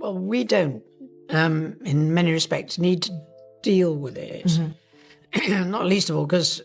Well, we don't, in many respects, need to deal with it. Not least of all because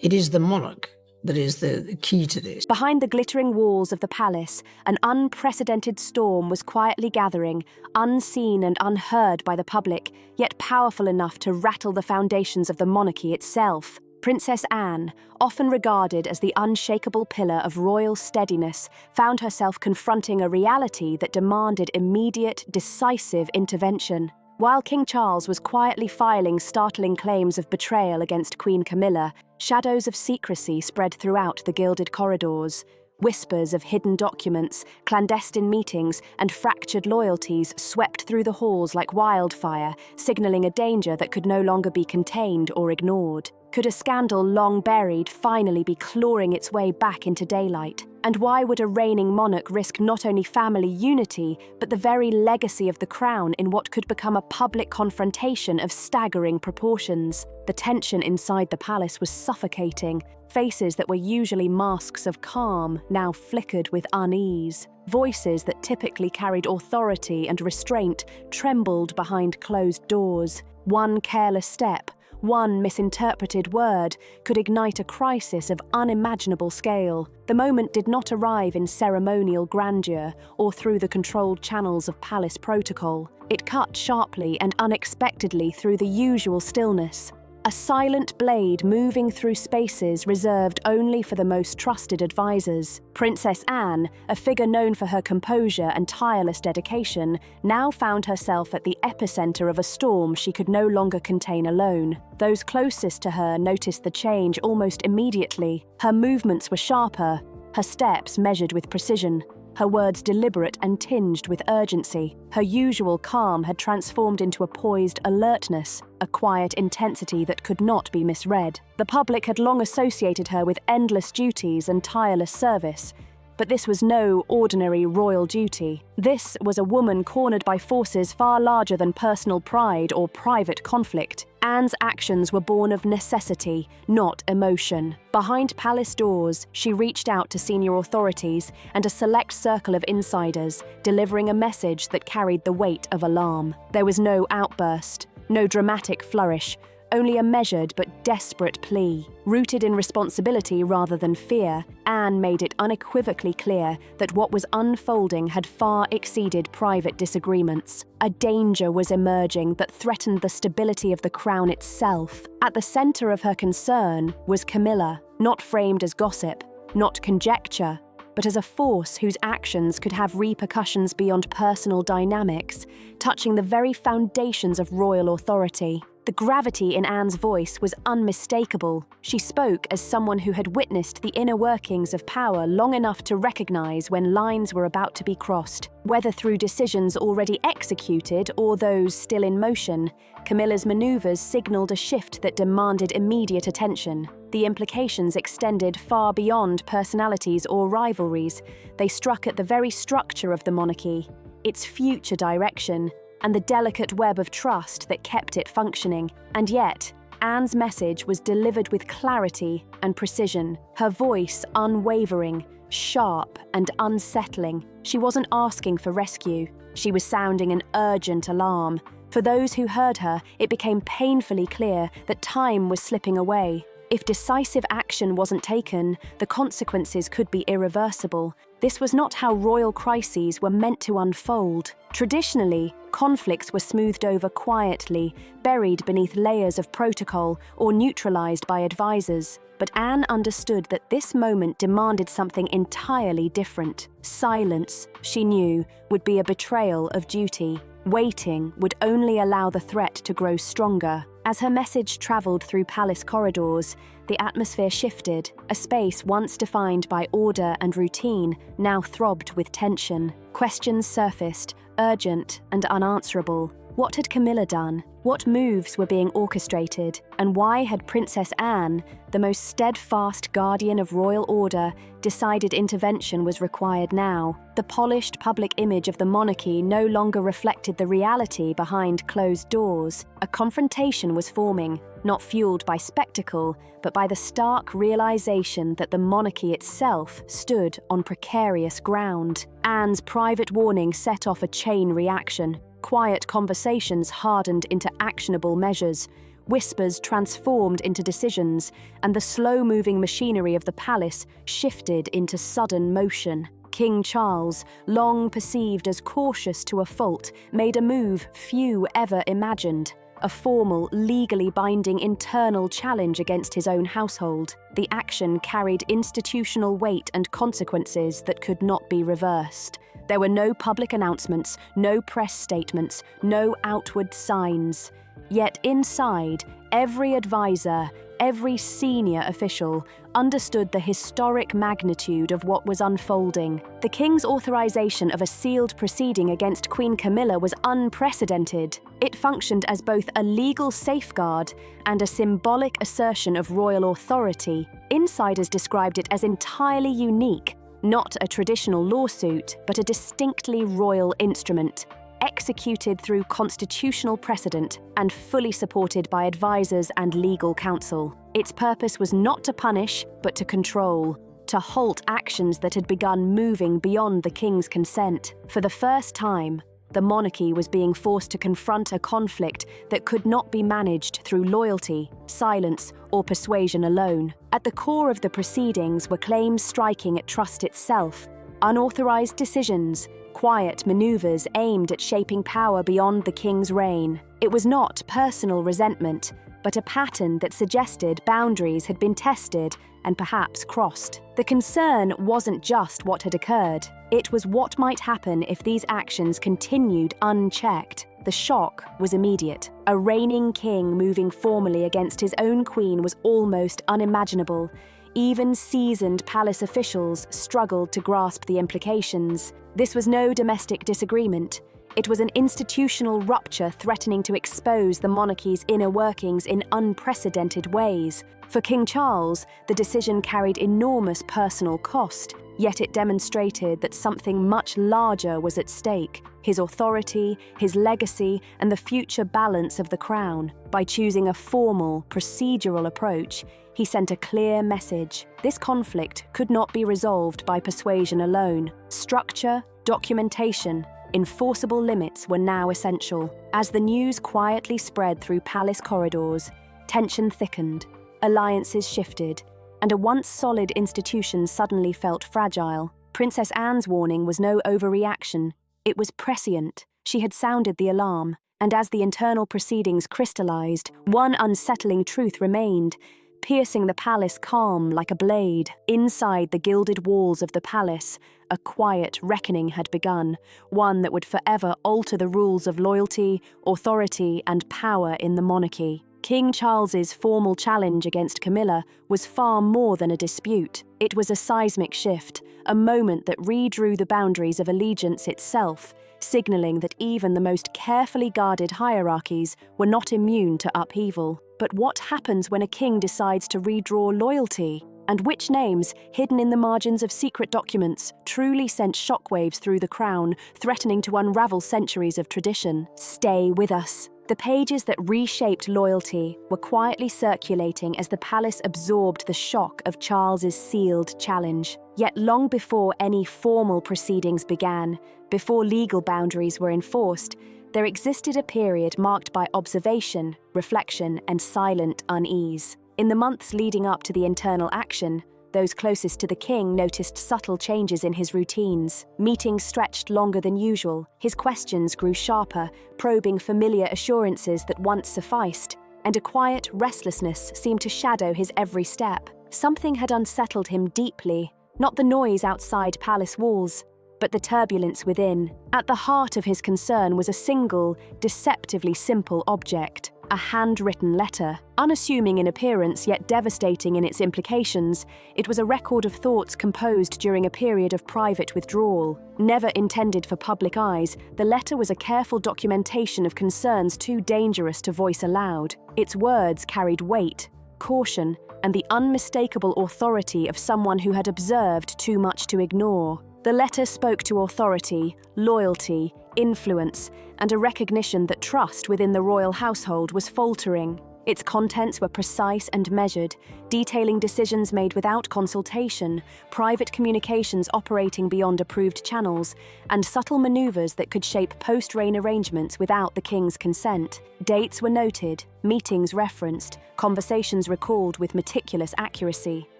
it is the monarch that is the key to this. Behind the glittering walls of the palace, an unprecedented storm was quietly gathering, unseen and unheard by the public, yet powerful enough to rattle the foundations of the monarchy itself. Princess Anne, often regarded as the unshakable pillar of royal steadiness, found herself confronting a reality that demanded immediate, decisive intervention. While King Charles was quietly filing startling claims of betrayal against Queen Camilla, shadows of secrecy spread throughout the gilded corridors. Whispers of hidden documents, clandestine meetings, and fractured loyalties swept through the halls like wildfire, signaling a danger that could no longer be contained or ignored. Could a scandal long buried finally be clawing its way back into daylight? And why would a reigning monarch risk not only family unity, but the very legacy of the crown in what could become a public confrontation of staggering proportions? The tension inside the palace was suffocating. Faces that were usually masks of calm now flickered with unease. Voices that typically carried authority and restraint trembled behind closed doors. One careless step, one misinterpreted word could ignite a crisis of unimaginable scale. The moment did not arrive in ceremonial grandeur or through the controlled channels of palace protocol. It cut sharply and unexpectedly through the usual stillness. A silent blade moving through spaces reserved only for the most trusted advisors. Princess Anne, a figure known for her composure and tireless dedication, now found herself at the epicenter of a storm she could no longer contain alone. Those closest to her noticed the change almost immediately. Her movements were sharper, her steps measured with precision, her words deliberate and tinged with urgency. Her usual calm had transformed into a poised alertness, a quiet intensity that could not be misread. The public had long associated her with endless duties and tireless service, but this was no ordinary royal duty. This was a woman cornered by forces far larger than personal pride or private conflict. Anne's actions were born of necessity, not emotion. Behind palace doors, she reached out to senior authorities and a select circle of insiders, delivering a message that carried the weight of alarm. There was no outburst, no dramatic flourish, only a measured but desperate plea. Rooted in responsibility rather than fear, Anne made it unequivocally clear that what was unfolding had far exceeded private disagreements. A danger was emerging that threatened the stability of the crown itself. At the center of her concern was Camilla, not framed as gossip, not conjecture, but as a force whose actions could have repercussions beyond personal dynamics, touching the very foundations of royal authority. The gravity in Anne's voice was unmistakable. She spoke as someone who had witnessed the inner workings of power long enough to recognize when lines were about to be crossed. Whether through decisions already executed or those still in motion, Camilla's maneuvers signaled a shift that demanded immediate attention. The implications extended far beyond personalities or rivalries. They struck at the very structure of the monarchy, its future direction, and the delicate web of trust that kept it functioning. And yet, Anne's message was delivered with clarity and precision, her voice unwavering, sharp and unsettling. She wasn't asking for rescue. She was sounding an urgent alarm. For those who heard her, it became painfully clear that time was slipping away. If decisive action wasn't taken, the consequences could be irreversible. This was not how royal crises were meant to unfold. Traditionally, conflicts were smoothed over quietly, buried beneath layers of protocol, or neutralized by advisors. But Anne understood that this moment demanded something entirely different. Silence, she knew, would be a betrayal of duty. Waiting would only allow the threat to grow stronger. As her message traveled through palace corridors, the atmosphere shifted. A space once defined by order and routine now throbbed with tension. Questions surfaced, urgent and unanswerable. What had Camilla done? What moves were being orchestrated? And why had Princess Anne, the most steadfast guardian of royal order, decided intervention was required now? The polished public image of the monarchy no longer reflected the reality behind closed doors. A confrontation was forming, not fueled by spectacle, but by the stark realization that the monarchy itself stood on precarious ground. Anne's private warning set off a chain reaction. Quiet conversations hardened into actionable measures, whispers transformed into decisions, and the slow-moving machinery of the palace shifted into sudden motion. King Charles, long perceived as cautious to a fault, made a move few ever imagined. A formal, legally binding internal challenge against his own household. The action carried institutional weight and consequences that could not be reversed. There were no public announcements, no press statements, no outward signs. Yet inside, every advisor, every senior official understood the historic magnitude of what was unfolding. The king's authorization of a sealed proceeding against Queen Camilla was unprecedented. It functioned as both a legal safeguard and a symbolic assertion of royal authority. Insiders described it as entirely unique, not a traditional lawsuit, but a distinctly royal instrument, executed through constitutional precedent and fully supported by advisors and legal counsel. Its purpose was not to punish, but to control, to halt actions that had begun moving beyond the king's consent. For the first time, the monarchy was being forced to confront a conflict that could not be managed through loyalty, silence, or persuasion alone. At the core of the proceedings were claims striking at trust itself, unauthorized decisions, quiet maneuvers aimed at shaping power beyond the king's reign. It was not personal resentment, but a pattern that suggested boundaries had been tested and perhaps crossed. The concern wasn't just what had occurred. It was what might happen if these actions continued unchecked. The shock was immediate. A reigning king moving formally against his own queen was almost unimaginable. Even seasoned palace officials struggled to grasp the implications. This was no domestic disagreement. It was an institutional rupture threatening to expose the monarchy's inner workings in unprecedented ways. For King Charles, the decision carried enormous personal cost, yet it demonstrated that something much larger was at stake: his authority, his legacy, and the future balance of the crown. By choosing a formal, procedural approach, he sent a clear message. This conflict could not be resolved by persuasion alone. Structure, documentation, enforceable limits were now essential. As the news quietly spread through palace corridors, tension thickened, alliances shifted, and a once solid institution suddenly felt fragile. Princess Anne's warning was no overreaction. It was prescient. She had sounded the alarm, and as the internal proceedings crystallized, one unsettling truth remained, piercing the palace calm like a blade. Inside the gilded walls of the palace, a quiet reckoning had begun, one that would forever alter the rules of loyalty, authority, and power in the monarchy. King Charles's formal challenge against Camilla was far more than a dispute. It was a seismic shift, a moment that redrew the boundaries of allegiance itself, signaling that even the most carefully guarded hierarchies were not immune to upheaval. But what happens when a king decides to redraw loyalty? And which names, hidden in the margins of secret documents, truly sent shockwaves through the crown, threatening to unravel centuries of tradition? Stay with us. The pages that reshaped loyalty were quietly circulating as the palace absorbed the shock of Charles's sealed challenge. Yet long before any formal proceedings began, before legal boundaries were enforced, there existed a period marked by observation, reflection, and silent unease. In the months leading up to the internal action, those closest to the king noticed subtle changes in his routines. Meetings stretched longer than usual, his questions grew sharper, probing familiar assurances that once sufficed, and a quiet restlessness seemed to shadow his every step. Something had unsettled him deeply, not the noise outside palace walls, but the turbulence within. At the heart of his concern was a single, deceptively simple object: a handwritten letter. Unassuming in appearance yet devastating in its implications, it was a record of thoughts composed during a period of private withdrawal. Never intended for public eyes, the letter was a careful documentation of concerns too dangerous to voice aloud. Its words carried weight, caution, and the unmistakable authority of someone who had observed too much to ignore. The letter spoke to authority, loyalty, influence, and a recognition that trust within the royal household was faltering. Its contents were precise and measured, detailing decisions made without consultation, private communications operating beyond approved channels, and subtle maneuvers that could shape post-reign arrangements without the king's consent. Dates were noted, meetings referenced, conversations recalled with meticulous accuracy.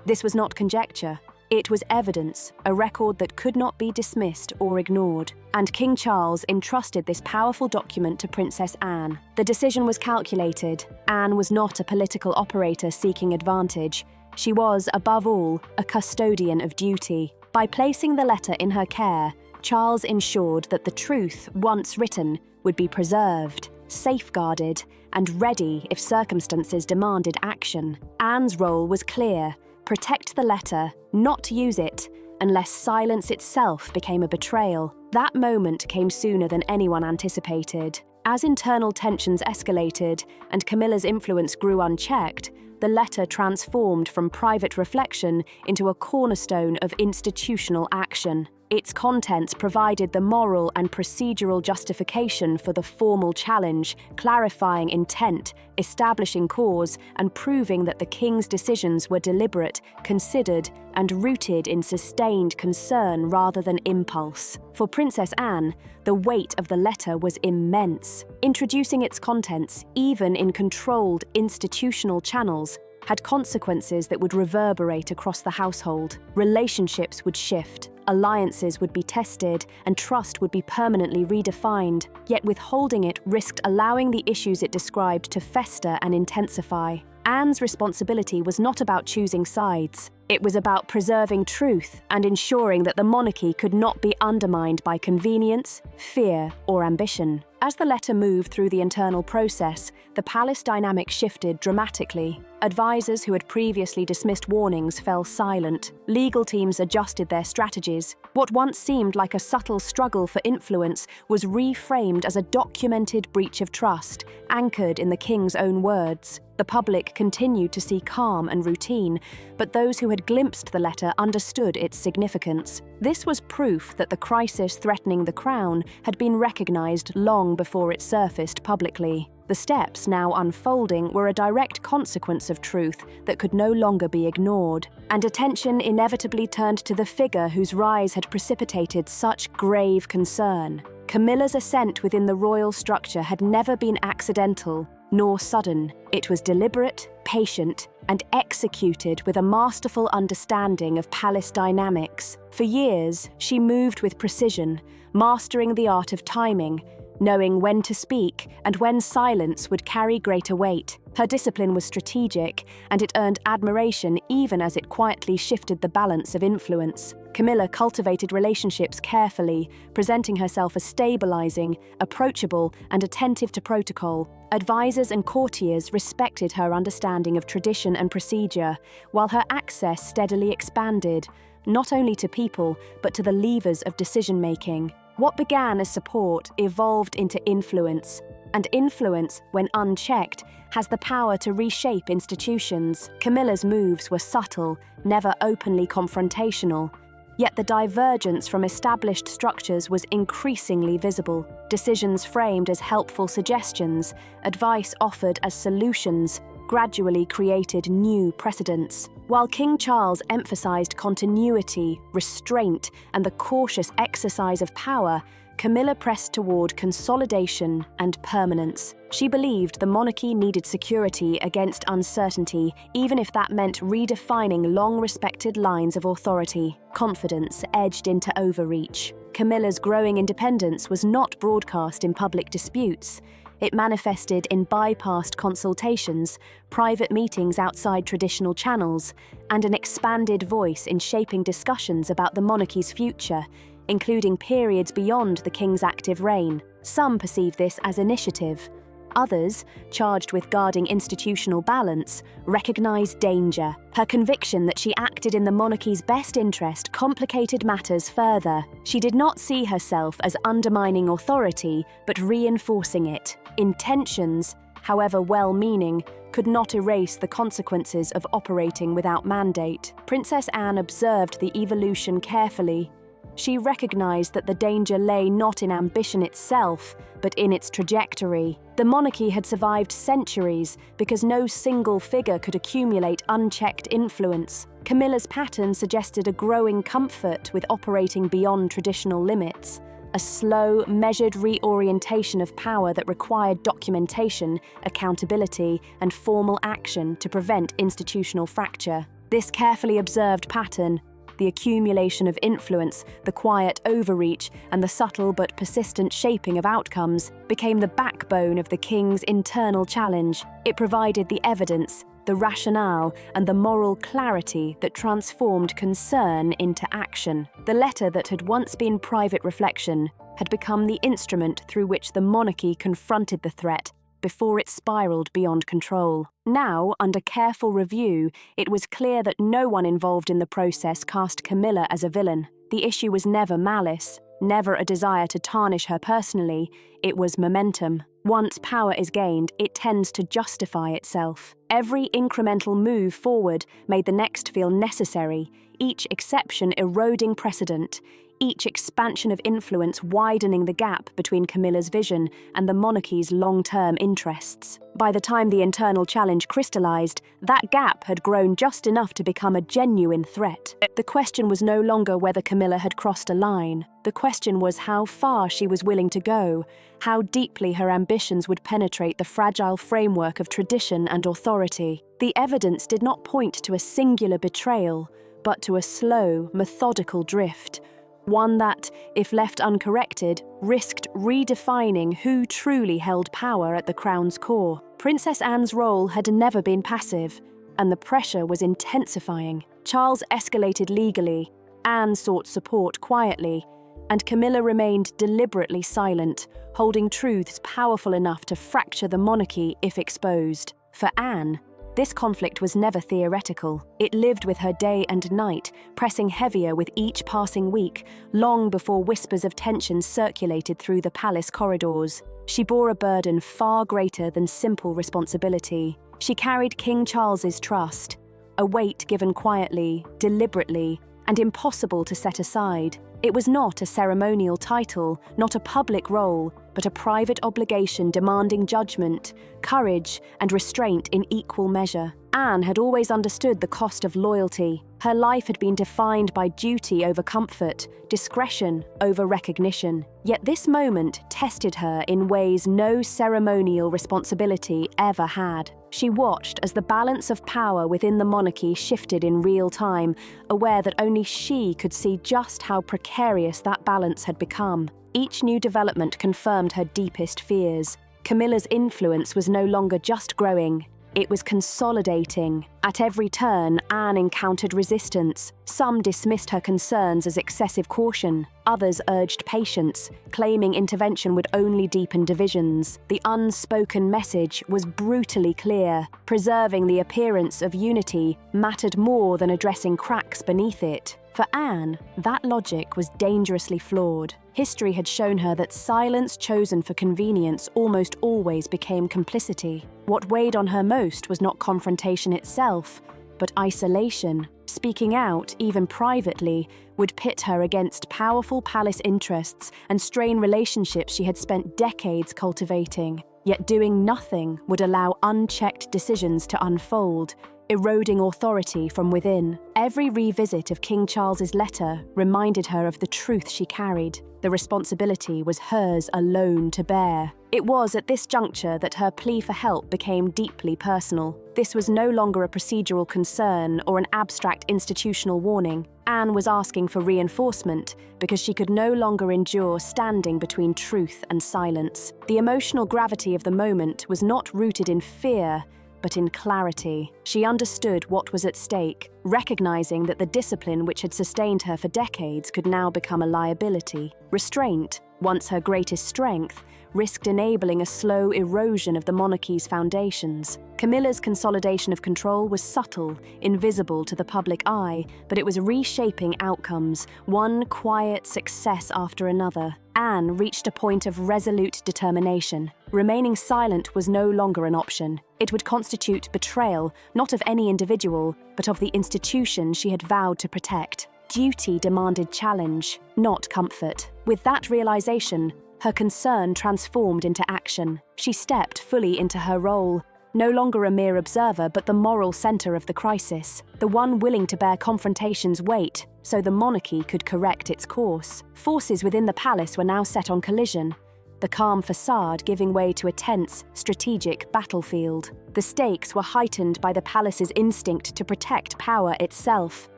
This was not conjecture. It was evidence, a record that could not be dismissed or ignored. And King Charles entrusted this powerful document to Princess Anne. The decision was calculated. Anne was not a political operator seeking advantage. She was, above all, a custodian of duty. By placing the letter in her care, Charles ensured that the truth, once written, would be preserved, safeguarded, and ready if circumstances demanded action. Anne's role was clear: protect the letter, not use it, unless silence itself became a betrayal. That moment came sooner than anyone anticipated. As internal tensions escalated and Camilla's influence grew unchecked, the letter transformed from private reflection into a cornerstone of institutional action. Its contents provided the moral and procedural justification for the formal challenge, clarifying intent, establishing cause, and proving that the king's decisions were deliberate, considered, and rooted in sustained concern rather than impulse. For Princess Anne, the weight of the letter was immense. Introducing its contents, even in controlled institutional channels, had consequences that would reverberate across the household. Relationships would shift, alliances would be tested, and trust would be permanently redefined. Yet withholding it risked allowing the issues it described to fester and intensify. Anne's responsibility was not about choosing sides. It was about preserving truth and ensuring that the monarchy could not be undermined by convenience, fear, or ambition. As the letter moved through the internal process, the palace dynamic shifted dramatically. Advisors who had previously dismissed warnings fell silent. Legal teams adjusted their strategies. What once seemed like a subtle struggle for influence was reframed as a documented breach of trust, anchored in the king's own words. The public continued to see calm and routine, but those who had glimpsed the letter understood its significance. This was proof that the crisis threatening the crown had been recognized long before it surfaced publicly. The steps now unfolding were a direct consequence of truth that could no longer be ignored, and attention inevitably turned to the figure whose rise had precipitated such grave concern. Camilla's ascent within the royal structure had never been accidental, nor sudden. It was deliberate, patient, and executed with a masterful understanding of palace dynamics. For years, she moved with precision, mastering the art of timing, knowing when to speak and when silence would carry greater weight. Her discipline was strategic, and it earned admiration even as it quietly shifted the balance of influence. Camilla cultivated relationships carefully, presenting herself as stabilizing, approachable, and attentive to protocol. Advisors and courtiers respected her understanding of tradition and procedure, while her access steadily expanded, not only to people, but to the levers of decision-making. What began as support evolved into influence, and influence, when unchecked, has the power to reshape institutions. Camilla's moves were subtle, never openly confrontational, yet the divergence from established structures was increasingly visible. Decisions framed as helpful suggestions, advice offered as solutions, gradually created new precedents. While King Charles emphasized continuity, restraint, and the cautious exercise of power, Camilla pressed toward consolidation and permanence. She believed the monarchy needed security against uncertainty, even if that meant redefining long-respected lines of authority. Confidence edged into overreach. Camilla's growing independence was not broadcast in public disputes. It manifested in bypassed consultations, private meetings outside traditional channels, and an expanded voice in shaping discussions about the monarchy's future, including periods beyond the king's active reign. Some perceived this as initiative. Others, charged with guarding institutional balance, recognized danger. Her conviction that she acted in the monarchy's best interest complicated matters further. She did not see herself as undermining authority, but reinforcing it. Intentions, however well-meaning, could not erase the consequences of operating without mandate. Princess Anne observed the evolution carefully. She recognized that the danger lay not in ambition itself, but in its trajectory. The monarchy had survived centuries because no single figure could accumulate unchecked influence. Camilla's pattern suggested a growing comfort with operating beyond traditional limits, a slow, measured reorientation of power that required documentation, accountability, and formal action to prevent institutional fracture. This carefully observed pattern, the accumulation of influence, the quiet overreach, and the subtle but persistent shaping of outcomes, became the backbone of the king's internal challenge. It provided the evidence, the rationale, and the moral clarity that transformed concern into action. The letter that had once been private reflection had become the instrument through which the monarchy confronted the threat before it spiraled beyond control. Now, under careful review, it was clear that no one involved in the process cast Camilla as a villain. The issue was never malice, never a desire to tarnish her personally. It was momentum. Once power is gained, it tends to justify itself. Every incremental move forward made the next feel necessary, each exception eroding precedent, each expansion of influence widening the gap between Camilla's vision and the monarchy's long-term interests. By the time the internal challenge crystallized, that gap had grown just enough to become a genuine threat. The question was no longer whether Camilla had crossed a line. The question was how far she was willing to go, how deeply her ambitions would penetrate the fragile framework of tradition and authority. The evidence did not point to a singular betrayal, but to a slow, methodical drift, one that, if left uncorrected, risked redefining who truly held power at the crown's core. Princess Anne's role had never been passive, and the pressure was intensifying. Charles escalated legally, Anne sought support quietly, and Camilla remained deliberately silent, holding truths powerful enough to fracture the monarchy if exposed. For Anne, this conflict was never theoretical. It lived with her day and night, pressing heavier with each passing week, long before whispers of tension circulated through the palace corridors. She bore a burden far greater than simple responsibility. She carried King Charles's trust, a weight given quietly, deliberately, and impossible to set aside. It was not a ceremonial title, not a public role, but a private obligation demanding judgment, courage, and restraint in equal measure. Anne had always understood the cost of loyalty. Her life had been defined by duty over comfort, discretion over recognition. Yet this moment tested her in ways no ceremonial responsibility ever had. She watched as the balance of power within the monarchy shifted in real time, aware that only she could see just how precarious that balance had become. Each new development confirmed her deepest fears. Camilla's influence was no longer just growing, it was consolidating. At every turn, Anne encountered resistance. Some dismissed her concerns as excessive caution. Others urged patience, claiming intervention would only deepen divisions. The unspoken message was brutally clear. Preserving the appearance of unity mattered more than addressing cracks beneath it. For Anne, that logic was dangerously flawed. History had shown her that silence chosen for convenience almost always became complicity. What weighed on her most was not confrontation itself, but isolation. Speaking out, even privately, would pit her against powerful palace interests and strain relationships she had spent decades cultivating. Yet doing nothing would allow unchecked decisions to unfold, eroding authority from within. Every revisit of King Charles's letter reminded her of the truth she carried. The responsibility was hers alone to bear. It was at this juncture that her plea for help became deeply personal. This was no longer a procedural concern or an abstract institutional warning. Anne was asking for reinforcement because she could no longer endure standing between truth and silence. The emotional gravity of the moment was not rooted in fear, but in clarity. She understood what was at stake, recognizing that the discipline which had sustained her for decades could now become a liability. Restraint, once her greatest strength, risked enabling a slow erosion of the monarchy's foundations. Camilla's consolidation of control was subtle, invisible to the public eye, but it was reshaping outcomes, one quiet success after another. Anne reached a point of resolute determination. Remaining silent was no longer an option. It would constitute betrayal, not of any individual, but of the institution she had vowed to protect. Duty demanded challenge, not comfort. With that realization, her concern transformed into action. She stepped fully into her role, no longer a mere observer but the moral center of the crisis, the one willing to bear confrontation's weight so the monarchy could correct its course. Forces within the palace were now set on collision, the calm facade giving way to a tense, strategic battlefield. The stakes were heightened by the palace's instinct to protect power itself.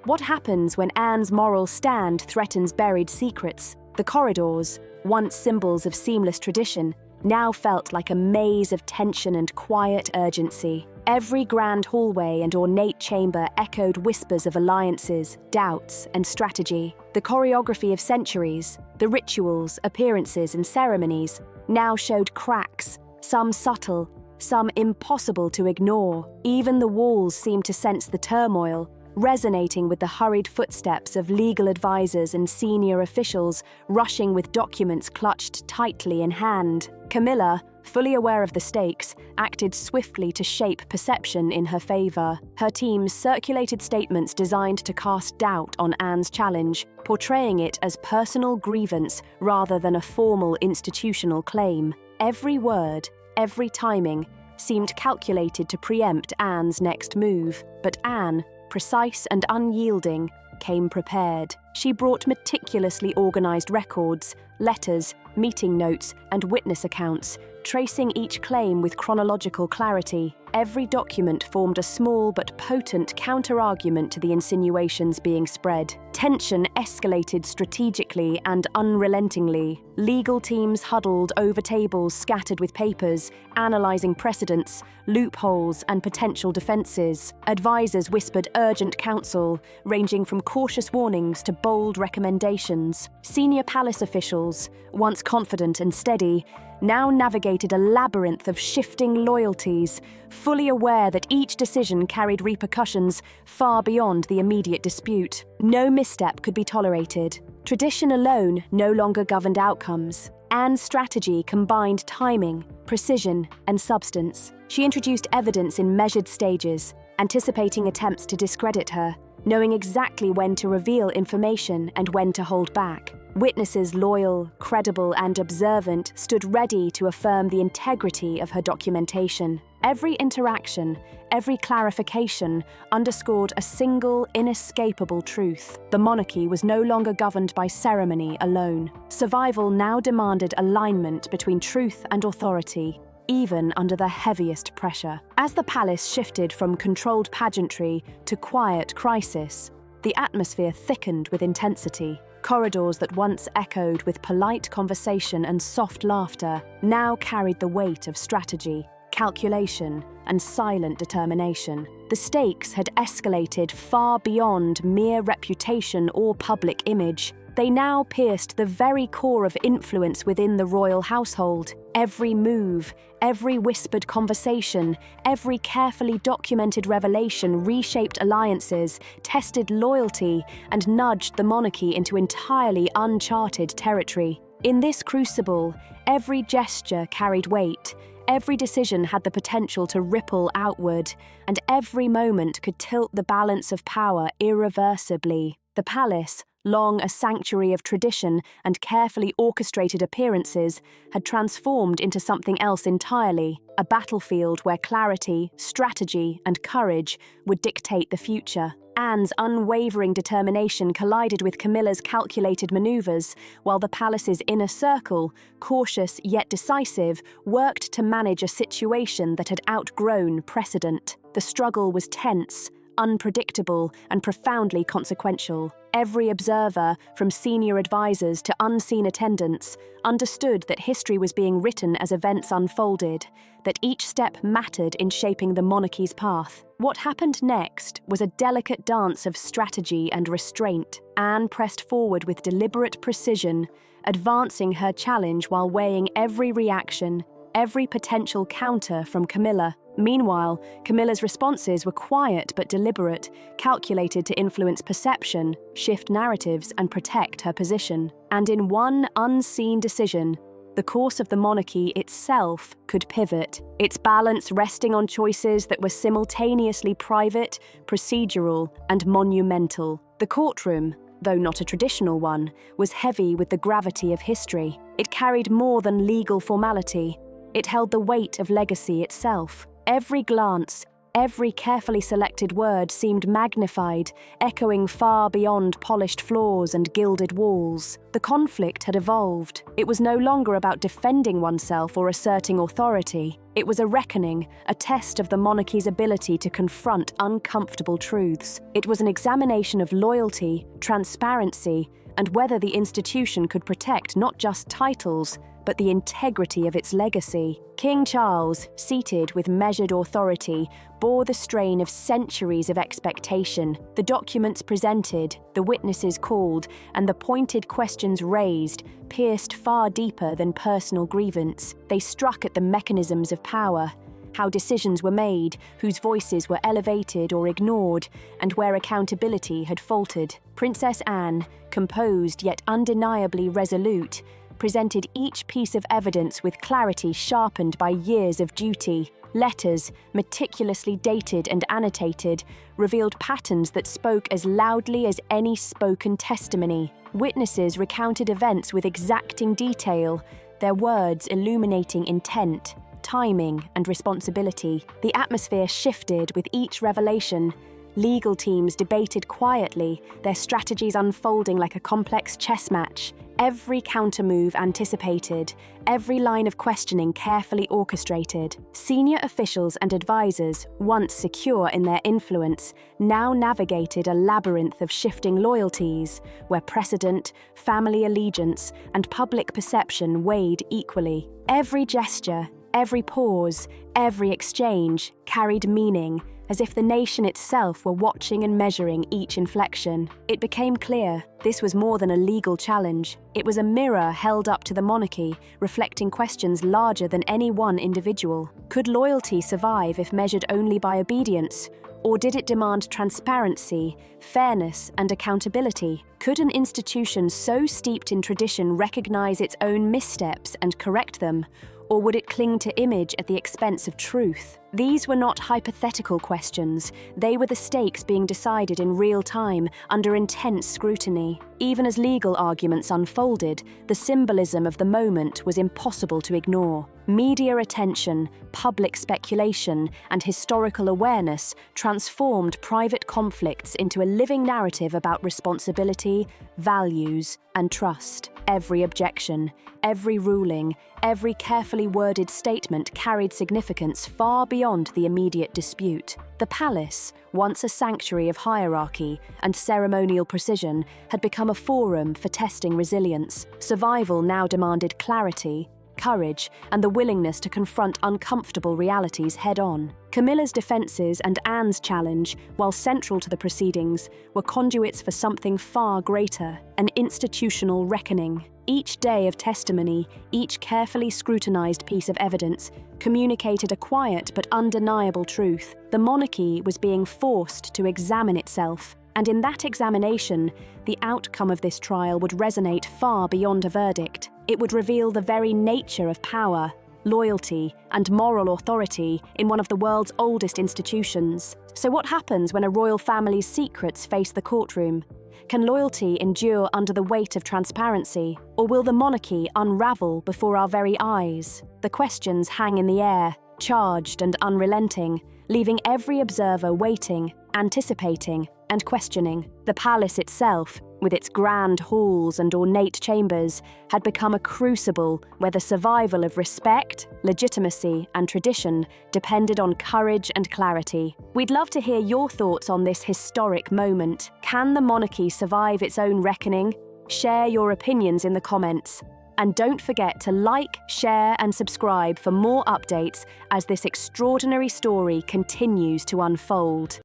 What happens when Anne's moral stand threatens buried secrets? The corridors, once symbols of seamless tradition, now felt like a maze of tension and quiet urgency. Every grand hallway and ornate chamber echoed whispers of alliances, doubts, and strategy. The choreography of centuries, the rituals, appearances, and ceremonies, now showed cracks, some subtle, some impossible to ignore. Even the walls seemed to sense the turmoil, resonating with the hurried footsteps of legal advisors and senior officials rushing with documents clutched tightly in hand. Camilla, fully aware of the stakes, acted swiftly to shape perception in her favor. Her team circulated statements designed to cast doubt on Anne's challenge, portraying it as personal grievance rather than a formal institutional claim. Every word, every timing, seemed calculated to preempt Anne's next move, but Anne, precise and unyielding, came prepared. She brought meticulously organized records, letters, meeting notes, and witness accounts, tracing each claim with chronological clarity. Every document formed a small but potent counter-argument to the insinuations being spread. Tension escalated strategically and unrelentingly. Legal teams huddled over tables scattered with papers, analyzing precedents, loopholes, and potential defenses. Advisors whispered urgent counsel, ranging from cautious warnings to bold recommendations. Senior palace officials, once confident and steady, now navigated a labyrinth of shifting loyalties, fully aware that each decision carried repercussions far beyond the immediate dispute. No misstep could be tolerated. Tradition alone no longer governed outcomes. Anne's strategy combined timing, precision, and substance. She introduced evidence in measured stages, anticipating attempts to discredit her, knowing exactly when to reveal information and when to hold back. Witnesses loyal, credible, and observant stood ready to affirm the integrity of her documentation. Every interaction, every clarification underscored a single, inescapable truth. The monarchy was no longer governed by ceremony alone. Survival now demanded alignment between truth and authority, even under the heaviest pressure. As the palace shifted from controlled pageantry to quiet crisis, the atmosphere thickened with intensity. Corridors that once echoed with polite conversation and soft laughter now carried the weight of strategy, calculation, and silent determination. The stakes had escalated far beyond mere reputation or public image. They now pierced the very core of influence within the royal household. Every move, every whispered conversation, every carefully documented revelation reshaped alliances, tested loyalty, and nudged the monarchy into entirely uncharted territory. In this crucible, every gesture carried weight, every decision had the potential to ripple outward, and every moment could tilt the balance of power irreversibly. The palace, long a sanctuary of tradition and carefully orchestrated appearances, had transformed into something else entirely, a battlefield where clarity, strategy, and courage would dictate the future. Anne's unwavering determination collided with Camilla's calculated maneuvers, while the palace's inner circle, cautious yet decisive, worked to manage a situation that had outgrown precedent. The struggle was tense, unpredictable, and profoundly consequential. Every observer, from senior advisors to unseen attendants, understood that history was being written as events unfolded, that each step mattered in shaping the monarchy's path. What happened next was a delicate dance of strategy and restraint. Anne pressed forward with deliberate precision, advancing her challenge while weighing every reaction, every potential counter from Camilla. Meanwhile, Camilla's responses were quiet but deliberate, calculated to influence perception, shift narratives, and protect her position. And in one unseen decision, the course of the monarchy itself could pivot, its balance resting on choices that were simultaneously private, procedural, and monumental. The courtroom, though not a traditional one, was heavy with the gravity of history. It carried more than legal formality. It held the weight of legacy itself. Every glance, every carefully selected word seemed magnified, echoing far beyond polished floors and gilded walls. The conflict had evolved. It was no longer about defending oneself or asserting authority. It was a reckoning, a test of the monarchy's ability to confront uncomfortable truths. It was an examination of loyalty, transparency, and whether the institution could protect not just titles, but the integrity of its legacy. King Charles, seated with measured authority, bore the strain of centuries of expectation. The documents presented, the witnesses called, and the pointed questions raised pierced far deeper than personal grievance. They struck at the mechanisms of power, how decisions were made, whose voices were elevated or ignored, and where accountability had faltered. Princess Anne, composed yet undeniably resolute, presented each piece of evidence with clarity sharpened by years of duty. Letters, meticulously dated and annotated, revealed patterns that spoke as loudly as any spoken testimony. Witnesses recounted events with exacting detail, their words illuminating intent, timing, and responsibility. The atmosphere shifted with each revelation. Legal teams debated quietly, their strategies unfolding like a complex chess match. Every countermove anticipated, every line of questioning carefully orchestrated. Senior officials and advisors, once secure in their influence, now navigated a labyrinth of shifting loyalties, where precedent, family allegiance, and public perception weighed equally. Every gesture, every pause, every exchange carried meaning, as if the nation itself were watching and measuring each inflection. It became clear this was more than a legal challenge. It was a mirror held up to the monarchy, reflecting questions larger than any one individual. Could loyalty survive if measured only by obedience? Or did it demand transparency, fairness, and accountability? Could an institution so steeped in tradition recognize its own missteps and correct them? Or would it cling to image at the expense of truth? These were not hypothetical questions. They were the stakes being decided in real time, under intense scrutiny. Even as legal arguments unfolded, the symbolism of the moment was impossible to ignore. Media attention, public speculation, and historical awareness transformed private conflicts into a living narrative about responsibility, values, and trust. Every objection, every ruling, every carefully worded statement carried significance far beyond the immediate dispute. The palace, once a sanctuary of hierarchy and ceremonial precision, had become a forum for testing resilience. Survival now demanded clarity, courage, and the willingness to confront uncomfortable realities head-on. Camilla's defences and Anne's challenge, while central to the proceedings, were conduits for something far greater, an institutional reckoning. Each day of testimony, each carefully scrutinised piece of evidence, communicated a quiet but undeniable truth. The monarchy was being forced to examine itself, and in that examination, the outcome of this trial would resonate far beyond a verdict. It would reveal the very nature of power, loyalty, and moral authority in one of the world's oldest institutions. So what happens when a royal family's secrets face the courtroom? Can loyalty endure under the weight of transparency, or will the monarchy unravel before our very eyes? The questions hang in the air, charged and unrelenting, leaving every observer waiting, anticipating, and questioning. The palace itself, with its grand halls and ornate chambers, had become a crucible where the survival of respect, legitimacy, and tradition depended on courage and clarity. We'd love to hear your thoughts on this historic moment. Can the monarchy survive its own reckoning? Share your opinions in the comments. And don't forget to like, share, and subscribe for more updates as this extraordinary story continues to unfold.